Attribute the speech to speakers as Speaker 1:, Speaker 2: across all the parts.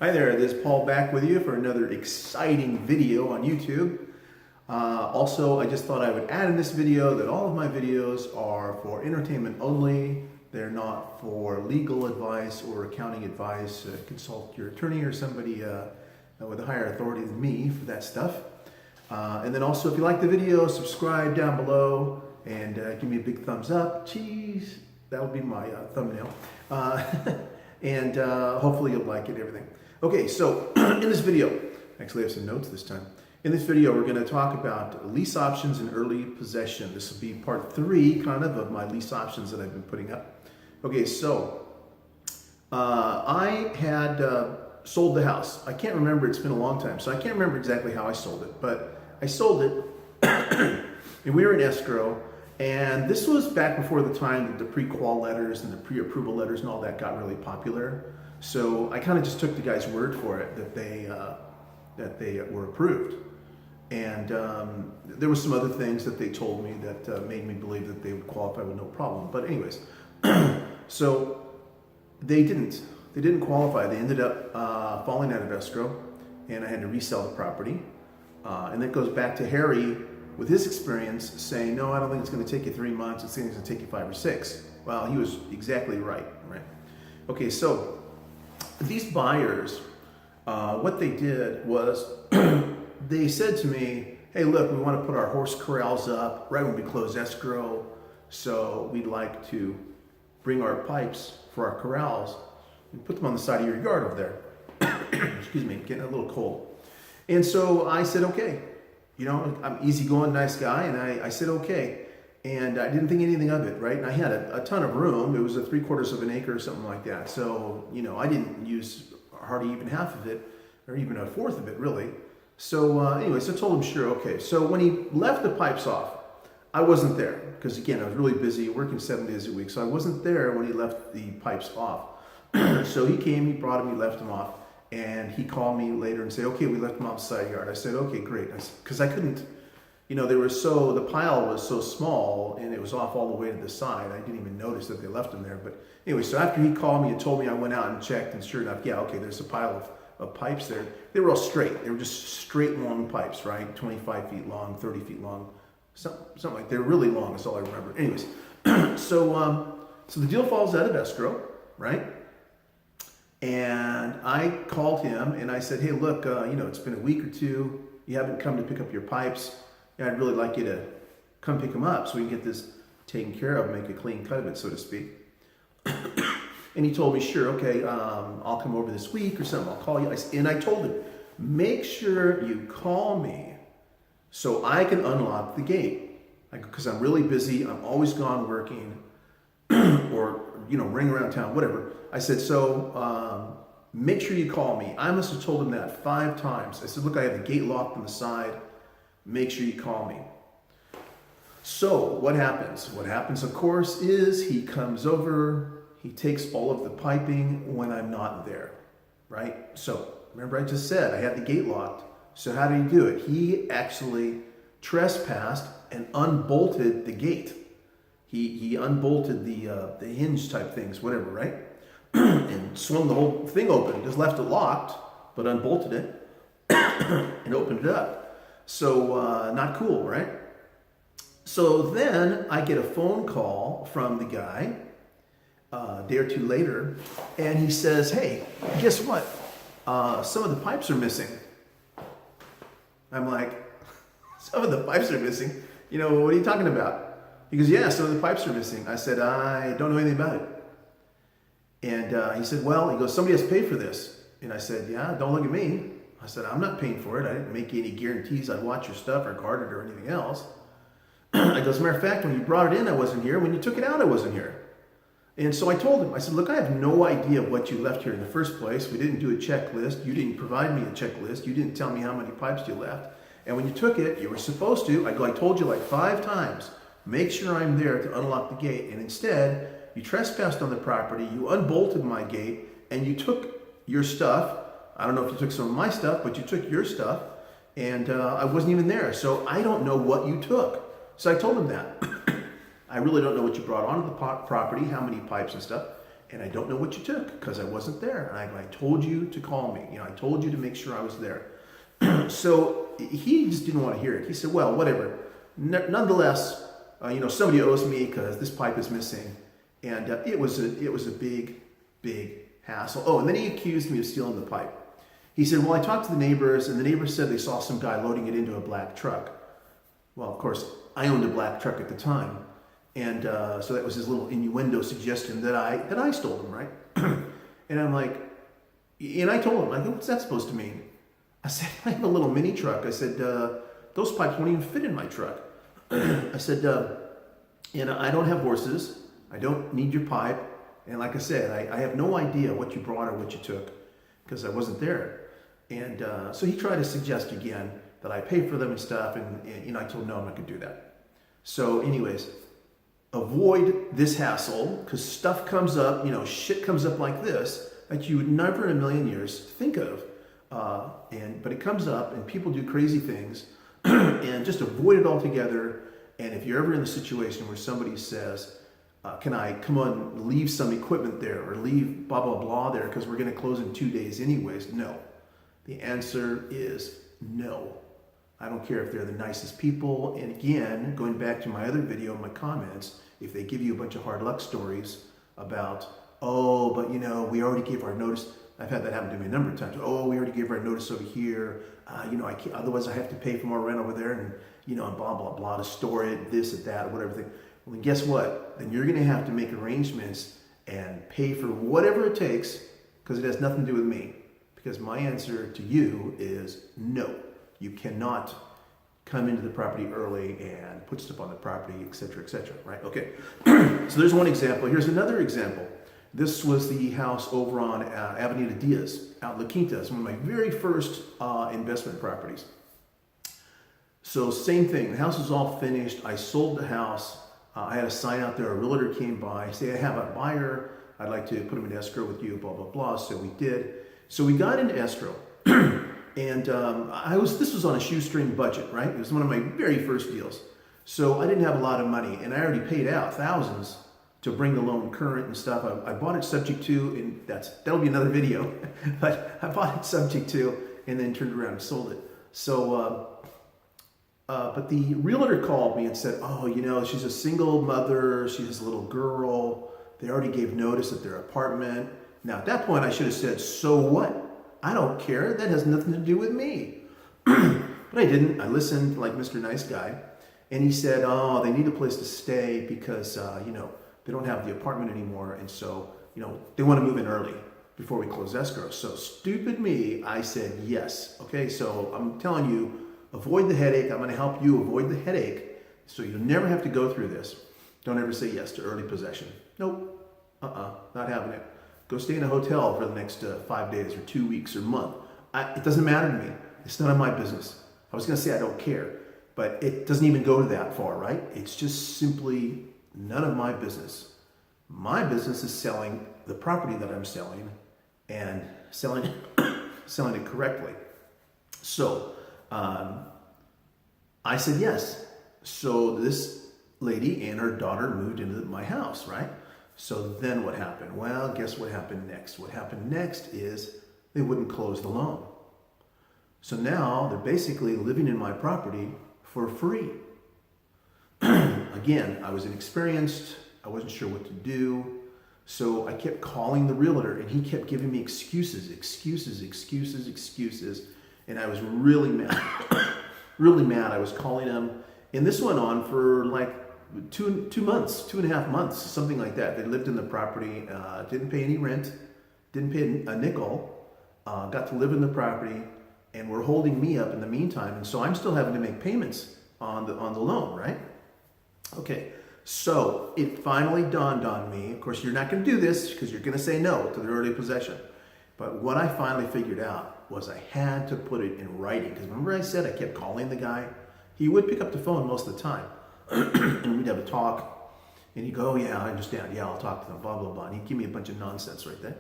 Speaker 1: Hi there, this is Paul back with you for another exciting video on YouTube. Also, I just thought I would add in this video that all of my videos are for entertainment only. They're not for legal advice or accounting advice. Consult your attorney or somebody with a higher authority than me for that stuff. And then also, if you like the video, subscribe down below and give me a big thumbs up. Cheese! That would be my thumbnail. And hopefully you'll like it, everything. Okay, so in this video, actually I have some notes this time. In this video, we're going to talk about lease options and early possession. This will be part 3, kind of my lease options that I've been putting up. Okay, so I had sold the house. I can't remember, it's been a long time, so I can't remember exactly how I sold it, but I sold it, and we were in escrow, and this was back before the time that the pre-qual letters and the pre-approval letters and all that got really popular. So I kind of just took the guy's word for it that they were approved. And there were some other things that they told me that made me believe that they would qualify with no problem. But anyways, so they didn't qualify. They ended up falling out of escrow, and I had to resell the property. And that goes back to Harry with his experience saying, no, I don't think it's going to take you 3 months. I think it's going to take you 5 or 6. Well, he was exactly right? Okay, so these buyers, what they did was they said to me, hey, look, we want to put our horse corrals up right when we close escrow. So we'd like to bring our pipes for our corrals and put them on the side of your yard over there. Excuse me, getting a little cold. And so I said, okay. You know, I'm easygoing, nice guy, and I said, okay. And I didn't think anything of it, right? And I had a ton of room. It was a 3/4 of an acre or something like that. So, you know, I didn't use hardly even half of it, or even a fourth of it, really. So anyway, so I told him, sure, okay. So when he left the pipes off, I wasn't there. Because again, I was really busy, working 7 days a week. So I wasn't there when he left the pipes off. So he came, he brought them, he left them off. And he called me later and said, okay, we left them off the side yard. I said, okay, great. Because I couldn't, you know, the pile was so small and it was off all the way to the side. I didn't even notice that they left them there. But anyway, so after he called me and told me, I went out and checked, and sure enough, yeah, okay, there's a pile of pipes there. They were all straight. They were just straight long pipes, right? 25 feet long, 30 feet long, something like that. They're really long, that's all I remember. Anyways, so the deal falls out of escrow, right? And I called him and I said, hey, look, you know, it's been a week or two. You haven't come to pick up your pipes. And I'd really like you to come pick them up so we can get this taken care of, make a clean cut of it, so to speak. And he told me, sure, okay, I'll come over this week or something. I'll call you. And I told him, make sure you call me so I can unlock the gate. Because I'm really busy. I'm always gone working or, you know, ring around town, whatever. I said, so make sure you call me. I must have told him that 5 times. I said, look, I have the gate locked on the side. Make sure you call me. So what happens? What happens, of course, is he comes over, he takes all of the piping when I'm not there, right? So remember I just said I had the gate locked. So how did he do it? He actually trespassed and unbolted the gate. He unbolted the hinge type things, whatever, right? And swung the whole thing open. Just left it locked, but unbolted it and opened it up. So not cool, right? So then I get a phone call from the guy a day or two later, and he says, hey, guess what? Some of the pipes are missing. I'm like, some of the pipes are missing? You know, what are you talking about? He goes, yeah, some of the pipes are missing. I said, I don't know anything about it. And he said, well, he goes, somebody has to pay for this. And I said, yeah, don't look at me. I said, I'm not paying for it. I didn't make any guarantees I'd watch your stuff or guard it or anything else. I go, as a matter of fact, when you brought it in, I wasn't here. When you took it out, I wasn't here. And so I told him, I said, look, I have no idea what you left here in the first place. We didn't do a checklist. You didn't provide me a checklist. You didn't tell me how many pipes you left. And when you took it, you were supposed to, I told you like 5 times, make sure I'm there to unlock the gate. And instead, you trespassed on the property, you unbolted my gate, and you took your stuff. I don't know if you took some of my stuff, but you took your stuff, and I wasn't even there. So I don't know what you took. So I told him that. I really don't know what you brought onto the property, how many pipes and stuff. and I don't know what you took because I wasn't there. And I told you to call me. You know, I told you to make sure I was there. So he just didn't want to hear it. He said, well, whatever. Nonetheless, you know, somebody owes me because this pipe is missing. And it was a big, big hassle. Oh, and then he accused me of stealing the pipe. He said, well, I talked to the neighbors, and the neighbors said they saw some guy loading it into a black truck. Well, of course, I owned a black truck at the time. And so that was his little innuendo suggestion that I stole them, right? And I'm like, and I told him, I go, what's that supposed to mean? I said, I have a little mini truck. I said, those pipes won't even fit in my truck. I said, you know, I don't have horses. I don't need your pipe. And like I said, I have no idea what you brought or what you took because I wasn't there. And so he tried to suggest again that I pay for them and stuff. And you know, I told him, no, I'm not going to do that. So anyways, avoid this hassle because stuff comes up, you know, shit comes up like this that you would never in a million years think of. But it comes up and people do crazy things and just avoid it altogether. And if you're ever in the situation where somebody says, can I come on, leave some equipment there or leave blah, blah, blah there because we're going to close in 2 days anyways? No. The answer is no. I don't care if they're the nicest people. And again, going back to my other video, my comments, if they give you a bunch of hard luck stories about, oh, but you know, we already gave our notice. I've had that happen to me a number of times. Oh, we already gave our notice over here. You know, I can't, otherwise I have to pay for more rent over there and, you know, blah, blah, blah, to store it, this, at that, whatever thing. Well, then guess what? Then you're going to have to make arrangements and pay for whatever it takes because it has nothing to do with me. Because my answer to you is no. You cannot come into the property early and put stuff on the property, et cetera, right? Okay, so there's one example. Here's another example. This was the house over on Avenida Diaz, out in La Quinta. It's one of my very first investment properties. So same thing, the house was all finished. I sold the house. I had a sign out there, a realtor came by, say, I have a buyer. I'd like to put him in escrow with you, blah, blah, blah. So we did. So we got into escrow. And this was on a shoestring budget, right? It was one of my very first deals. So I didn't have a lot of money, and I already paid out thousands to bring the loan current and stuff. I bought it subject to, and that'll be another video, but I bought it subject to, and then turned around and sold it. So, but the realtor called me and said, oh, you know, she's a single mother, she has a little girl, they already gave notice at their apartment. Now at that point I should have said, so what? I don't care. That has nothing to do with me. But I didn't. I listened like Mr. Nice Guy. And he said, oh, they need a place to stay because, you know, they don't have the apartment anymore. And so, you know, they want to move in early before we close escrow. So stupid me, I said yes. Okay, so I'm telling you, avoid the headache. I'm going to help you avoid the headache so you'll never have to go through this. Don't ever say yes to early possession. Nope. Not having it. Go stay in a hotel for the next 5 days or 2 weeks or month. It doesn't matter to me. It's none of my business. I was going to say I don't care, but it doesn't even go to that far, right? It's just simply none of my business. My business is selling the property that I'm selling and selling it correctly. So I said yes. So this lady and her daughter moved into my house, right? So then what happened? Well, guess what happened next? What happened next is they wouldn't close the loan. So now they're basically living in my property for free. Again, I was inexperienced. I wasn't sure what to do. So I kept calling the realtor and he kept giving me excuses. And I was really mad. Really mad. I was calling him. And this went on for like 2 months, 2.5 months, something like that. They lived in the property, didn't pay any rent, didn't pay a nickel, got to live in the property, and were holding me up in the meantime. And so I'm still having to make payments on the loan, right? Okay, so it finally dawned on me. Of course, you're not going to do this because you're going to say no to the early possession. But what I finally figured out was I had to put it in writing. Because remember I said I kept calling the guy? He would pick up the phone most of the time. And we'd have a talk, and he'd go, oh yeah, I understand, yeah, I'll talk to them, blah, blah, blah, and he'd give me a bunch of nonsense right there.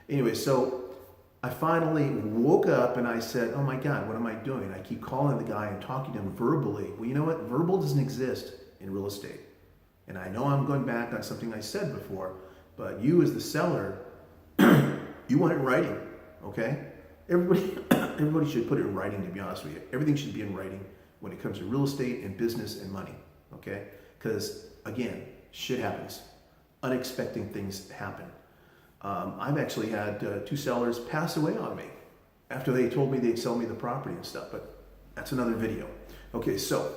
Speaker 1: Anyway, so I finally woke up and I said, oh my God, what am I doing? I keep calling the guy and talking to him verbally. Well, you know what? Verbal doesn't exist in real estate. And I know I'm going back on something I said before, But you as the seller, you want it in writing, okay? Everybody should put it in writing, to be honest with you. Everything should be in writing when it comes to real estate and business and money, okay? Because, again, shit happens. Unexpected things happen. I've actually had 2 sellers pass away on me after they told me they'd sell me the property and stuff, but that's another video. Okay, so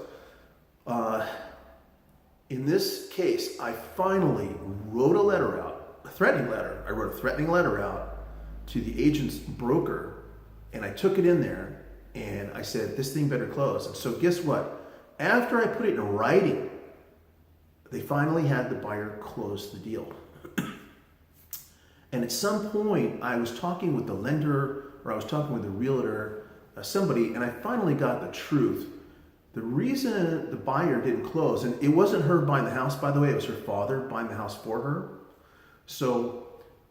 Speaker 1: in this case, I finally wrote a letter out, a threatening letter. I wrote a threatening letter out to the agent's broker, and I took it in there, and I said, this thing better close. And so guess what? After I put it in writing, they finally had the buyer close the deal. And at some point, I was talking with the lender, or I was talking with the realtor, somebody, and I finally got the truth. The reason the buyer didn't close, and it wasn't her buying the house, by the way, it was her father buying the house for her. So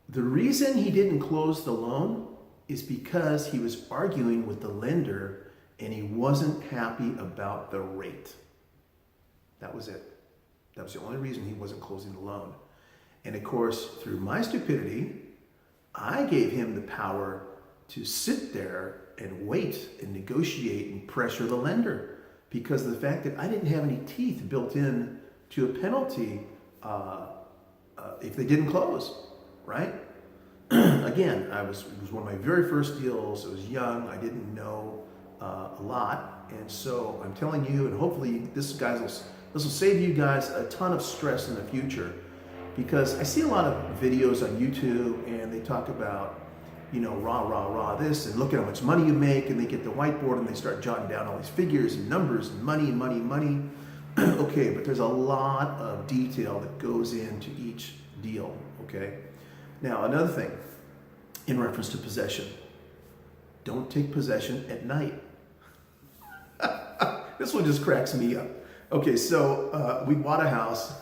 Speaker 1: the reason he didn't close the loan is because he was arguing with the lender and he wasn't happy about the rate. That was it. That was the only reason he wasn't closing the loan. And of course, through my stupidity, I gave him the power to sit there and wait and negotiate and pressure the lender, because of the fact that I didn't have any teeth built in to a penalty if they didn't close, right? Again, it was one of my very first deals. I was young. I didn't know a lot. And so I'm telling you, and hopefully this will save you guys a ton of stress in the future, because I see a lot of videos on YouTube and they talk about, rah, this, and look at how much money you make, and they get the whiteboard and they start jotting down all these figures and numbers and money. Okay, but there's a lot of detail that goes into each deal, okay? Now, another thing in reference to possession, don't take possession at night. This one just cracks me up. Okay, so we bought a house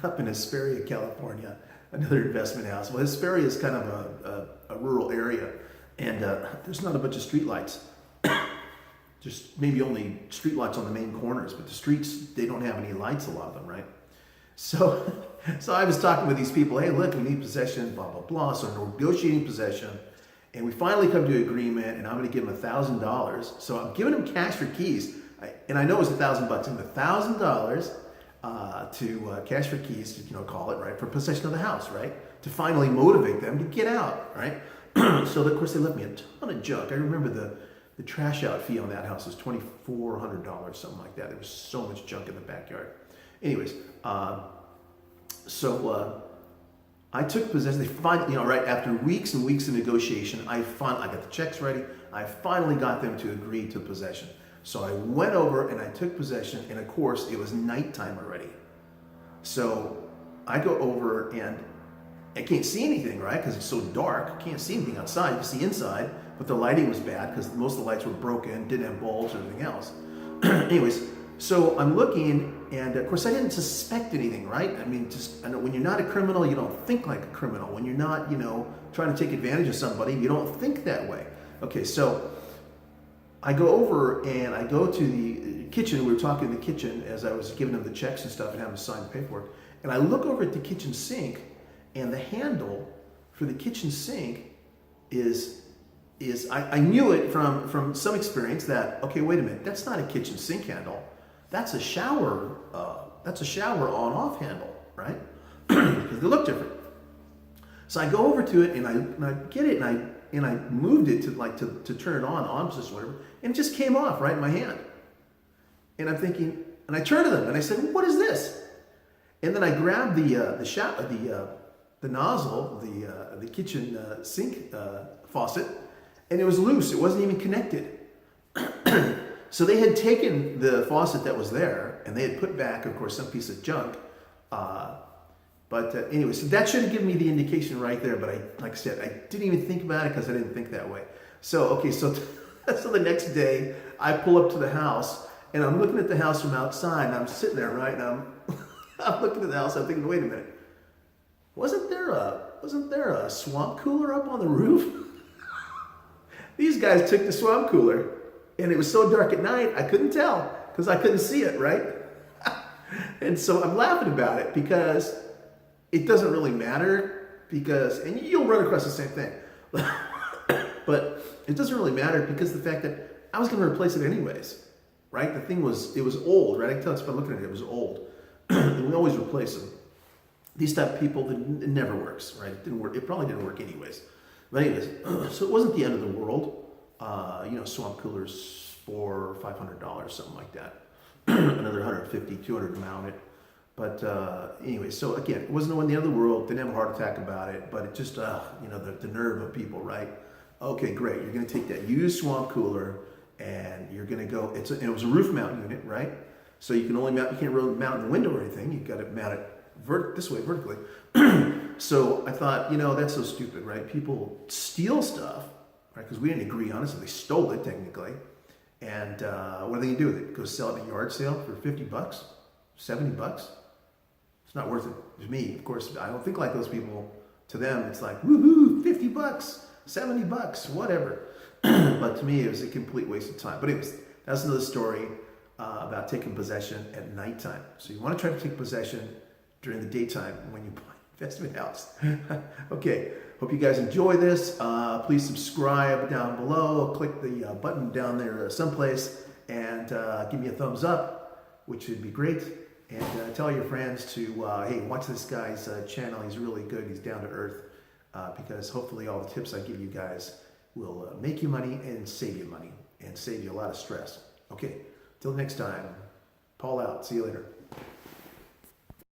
Speaker 1: up in Hesperia, California, another investment house. Well, Hesperia is kind of a rural area, and there's not a bunch of street lights. Just maybe only street lights on the main corners, but the streets, they don't have any lights, a lot of them, right? So I was talking with these people, hey, look, we need possession, blah, blah, blah. So we're negotiating possession, and we finally come to an agreement, and I'm going to give them $1,000. So I'm giving them cash for keys, and I know it was $1,000, and $1,000 to cash for keys, call it, right, for possession of the house, right, to finally motivate them to get out, right? So of course they left me a ton of junk. I remember the trash out fee on that house was $2,400, something like that. There was so much junk in the backyard. Anyways, so I took possession. They finally, right after weeks and weeks of negotiation, I got the checks ready. I finally got them to agree to possession. So I went over and I took possession, and of course it was nighttime already. So I go over and I can't see anything, right? Because it's so dark. I can't see anything outside. You can see inside, but the lighting was bad because most of the lights were broken, didn't have bulbs or anything else. Anyways, so I'm looking, and of course I didn't suspect anything, right? I mean, I know when you're not a criminal, you don't think like a criminal. When you're not, trying to take advantage of somebody, you don't think that way. Okay, so I go over and I go to the kitchen. We were talking in the kitchen as I was giving them the checks and stuff and having them sign the paperwork. And I look over at the kitchen sink, and the handle for the kitchen sink is I knew it from some experience that, okay, wait a minute, that's not a kitchen sink handle. That's a shower on-off handle, right? Because they look different. So I go over to it and I get it and I moved it to turn it on position, whatever, and it just came off right in my hand. And I'm thinking, and I turned to them and I said, what is this? And then I grabbed the nozzle, the kitchen sink faucet, and it was loose. It wasn't even connected. So they had taken the faucet that was there, and they had put back, of course, some piece of junk. But anyway, so that should have given me the indication right there. But like I said, I didn't even think about it because I didn't think that way. So, okay, so the next day, I pull up to the house, and I'm looking at the house from outside, and I'm sitting there, right, and I'm looking at the house, I'm thinking, wait a minute. Wasn't there a swamp cooler up on the roof? These guys took the swamp cooler, and it was so dark at night, I couldn't tell because I couldn't see it, right? And so I'm laughing about it because it doesn't really matter because, and you'll run across the same thing. But it doesn't really matter because the fact that I was going to replace it anyways, right? The thing it was old, right? I can tell just by looking at it, it was old. And we always replace them. These type of people, it never works, right? It didn't work. It probably didn't work anyways. But anyways, so it wasn't the end of the world. Swamp coolers $400 or $500, something like that. Another $150, $200 to mount it. But anyway, so again, it wasn't the end of the world. Didn't have a heart attack about it. But it just, the nerve of people, right? Okay, great. You're going to take that used swamp cooler and you're going to go. It was a roof mount unit, right? So you can only mount. You can't really mount in the window or anything. You've got to mount it this way, vertically. So I thought, that's so stupid, right? People steal stuff, right? Because we didn't agree on it, so they stole it technically. And what are they gonna do with it? Go sell it at a yard sale for $50, $70? It's not worth it to me. Of course, I don't think like those people. To them, it's like woohoo, $50, $70, whatever. But to me, it was a complete waste of time. But anyways, that's another story about taking possession at nighttime. So you want to try to take possession during the daytime when you buy an investment house. Okay, hope you guys enjoy this. Please subscribe down below. Click the button down there someplace and give me a thumbs up, which would be great. And tell your friends to, hey, watch this guy's channel. He's really good. He's down to earth because hopefully all the tips I give you guys will make you money and save you money and save you a lot of stress. Okay, till next time, Paul out. See you later.